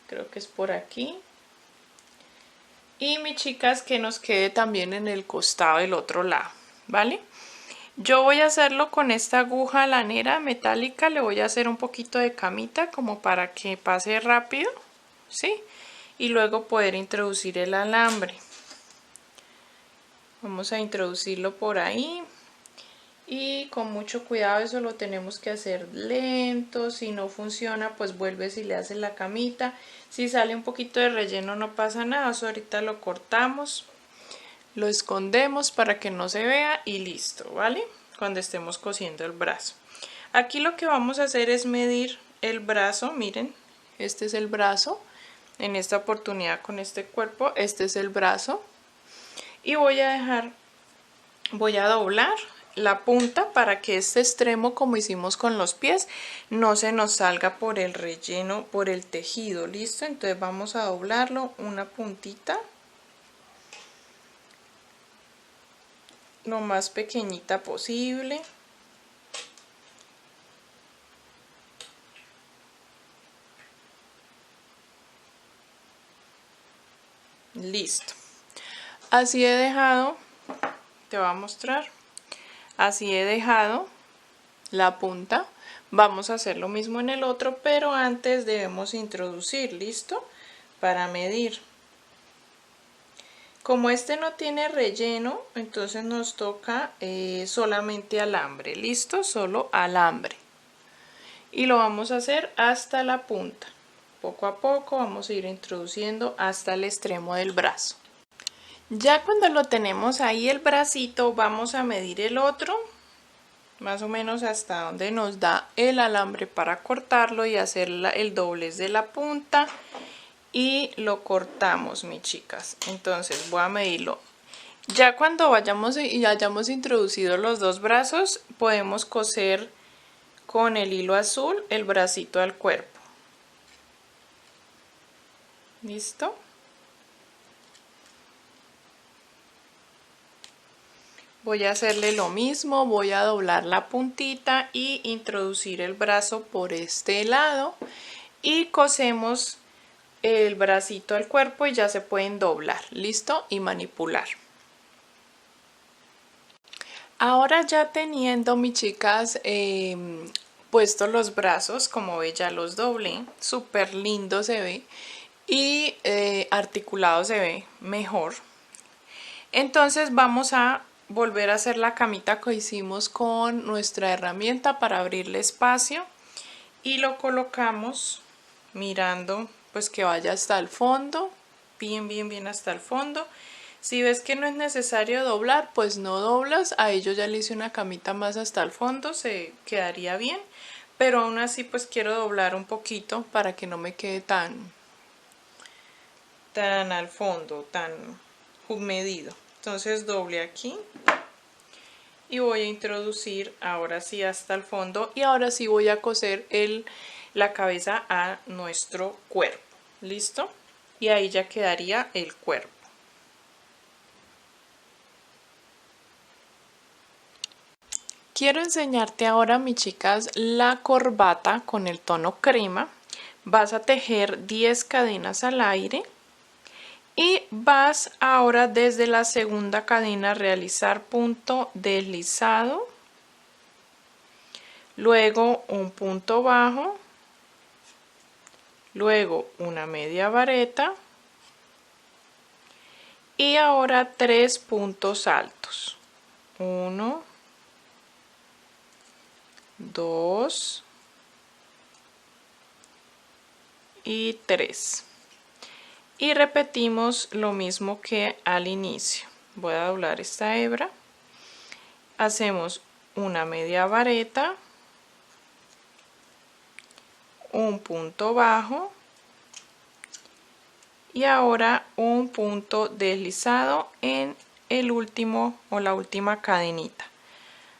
creo que es por aquí. Y, mis chicas, que nos quede también en el costado del otro lado, ¿vale? Yo voy a hacerlo con esta aguja lanera metálica, le voy a hacer un poquito de camita como para que pase rápido, ¿sí? Y luego poder introducir el alambre. Vamos a introducirlo por ahí y con mucho cuidado, eso lo tenemos que hacer lento. Si no funciona, pues vuelves y le haces la camita. Si sale un poquito de relleno no pasa nada, eso ahorita lo cortamos, lo escondemos para que no se vea y listo, ¿vale? Cuando estemos cosiendo el brazo. Aquí lo que vamos a hacer es medir el brazo, miren, este es el brazo. En esta oportunidad con este cuerpo, este es el brazo. Y voy a doblar la punta para que este extremo, como hicimos con los pies, no se nos salga por el relleno, por el tejido, ¿listo? Entonces vamos a doblarlo una puntita, lo más pequeñita posible. Listo. Así he dejado, te voy a mostrar, así he dejado la punta. Vamos a hacer lo mismo en el otro, pero antes debemos introducir, ¿listo? Para medir. Como este no tiene relleno, entonces nos toca solamente alambre, ¿listo? Solo alambre. Y lo vamos a hacer hasta la punta. Poco a poco vamos a ir introduciendo hasta el extremo del brazo. Ya cuando lo tenemos ahí el bracito, vamos a medir el otro, más o menos hasta donde nos da el alambre para cortarlo y hacer el doblez de la punta. Y lo cortamos, mis chicas. Entonces voy a medirlo. Ya cuando vayamos y hayamos introducido los 2 brazos, podemos coser con el hilo azul el bracito al cuerpo. ¿Listo? Voy a hacerle lo mismo, voy a doblar la puntita y introducir el brazo por este lado y cosemos el bracito al cuerpo y ya se pueden doblar, ¿listo? Y manipular. Ahora ya teniendo, mis chicas, puestos los brazos, como ve ya los doblé, súper lindo se ve y articulado se ve mejor. Entonces vamos a volver a hacer la camita que hicimos con nuestra herramienta para abrirle espacio y lo colocamos mirando pues que vaya hasta el fondo, bien hasta el fondo. Si ves que no es necesario doblar, pues no doblas. A ello ya le hice una camita más hasta el fondo, se quedaría bien, pero aún así pues quiero doblar un poquito para que no me quede tan al fondo, tan medido. Entonces doble aquí y voy a introducir ahora sí hasta el fondo y ahora sí voy a coser la cabeza a nuestro cuerpo. ¿Listo? Y ahí ya quedaría el cuerpo. Quiero enseñarte ahora, mis chicas, la corbata con el tono crema. Vas a tejer 10 cadenas al aire y vas ahora desde la segunda cadena a realizar punto deslizado, luego un punto bajo, luego una media vareta y ahora 3 puntos altos. 1, 2, y 3. Y repetimos lo mismo que al inicio. Voy a doblar esta hebra. Hacemos una media vareta, un punto bajo y ahora un punto deslizado en el último o la última cadenita.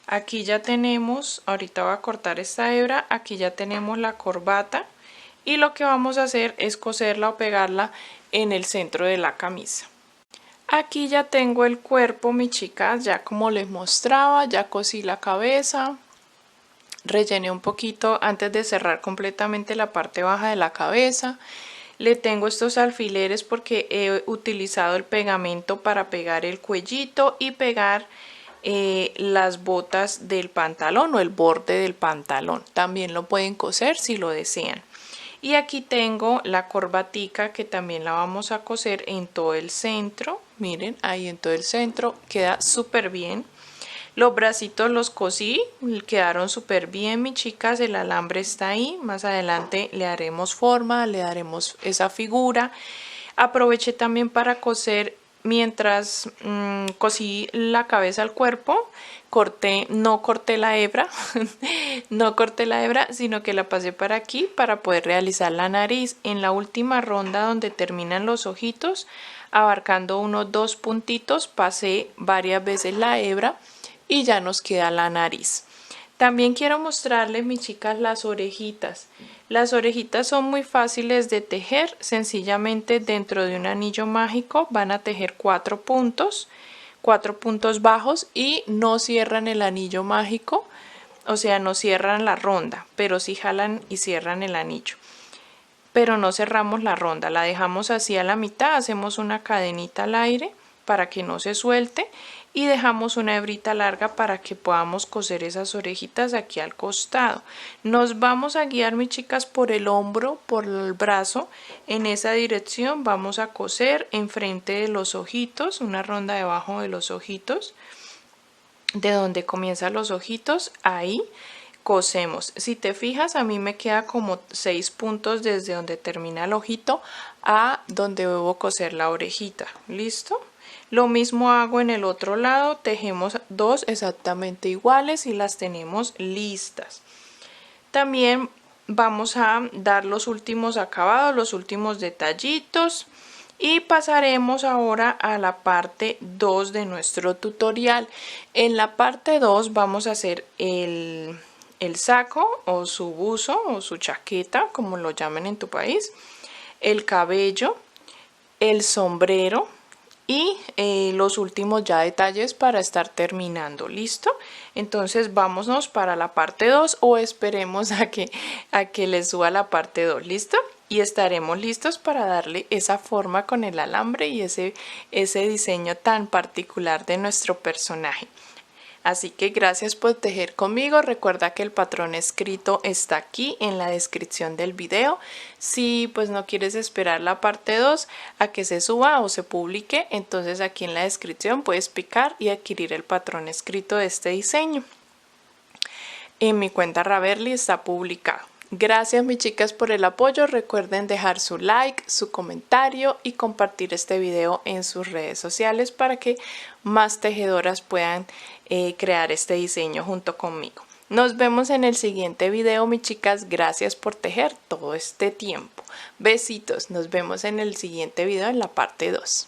Aquí ya tenemos, ahorita voy a cortar esta hebra, aquí ya tenemos la corbata y lo que vamos a hacer es coserla o pegarla en el centro de la camisa. Aquí ya tengo el cuerpo, mis chicas, ya como les mostraba, ya cosí la cabeza, rellené un poquito antes de cerrar completamente la parte baja de la cabeza. Le tengo estos alfileres porque he utilizado el pegamento para pegar el cuellito y pegar las botas del pantalón o el borde del pantalón. También lo pueden coser si lo desean. Y aquí tengo la corbatica que también la vamos a coser en todo el centro. Miren, ahí en todo el centro queda súper bien. Los bracitos los cosí, quedaron súper bien, mis chicas. El alambre está ahí. Más adelante le haremos forma, le daremos esa figura. Aproveché también para coser mientras cosí la cabeza al cuerpo. No corté la hebra, no corté la hebra, sino que la pasé para aquí para poder realizar la nariz. En la última ronda donde terminan los ojitos, abarcando unos 2 puntitos, pasé varias veces la hebra y ya nos queda la nariz. También quiero mostrarles, mis chicas, las orejitas. Las orejitas son muy fáciles de tejer. Sencillamente dentro de un anillo mágico van a tejer 4 puntos bajos y no cierran el anillo mágico, o sea, no cierran la ronda, pero sí jalan y cierran el anillo. Pero no cerramos la ronda, la dejamos así a la mitad, hacemos una cadenita al aire para que no se suelte y dejamos una hebrita larga para que podamos coser esas orejitas aquí al costado. Nos vamos a guiar, mis chicas, por el hombro, por el brazo. En esa dirección vamos a coser enfrente de los ojitos, una ronda debajo de los ojitos, de donde comienzan los ojitos, ahí cosemos. Si te fijas, a mí me queda como 6 puntos desde donde termina el ojito a donde debo coser la orejita. ¿Listo? Lo mismo hago en el otro lado, tejemos 2 exactamente iguales y las tenemos listas. También vamos a dar los últimos acabados, los últimos detallitos y pasaremos ahora a la parte 2 de nuestro tutorial. En la parte 2 vamos a hacer el saco o su buzo o su chaqueta, como lo llamen en tu país, el cabello, el sombrero y los últimos ya detalles para estar terminando. ¿Listo? Entonces vámonos para la parte 2 o esperemos a que les suba la parte 2. ¿Listo? Y estaremos listos para darle esa forma con el alambre y ese diseño tan particular de nuestro personaje. Así que gracias por tejer conmigo. Recuerda que el patrón escrito está aquí en la descripción del video. Si pues no quieres esperar la parte 2 a que se suba o se publique, entonces aquí en la descripción puedes picar y adquirir el patrón escrito de este diseño. En mi cuenta Raverly está publicado. Gracias, mis chicas, por el apoyo. Recuerden dejar su like, su comentario y compartir este video en sus redes sociales para que más tejedoras puedan crear este diseño junto conmigo. Nos vemos en el siguiente video, mis chicas. Gracias por tejer todo este tiempo. Besitos. Nos vemos en el siguiente video en la parte 2.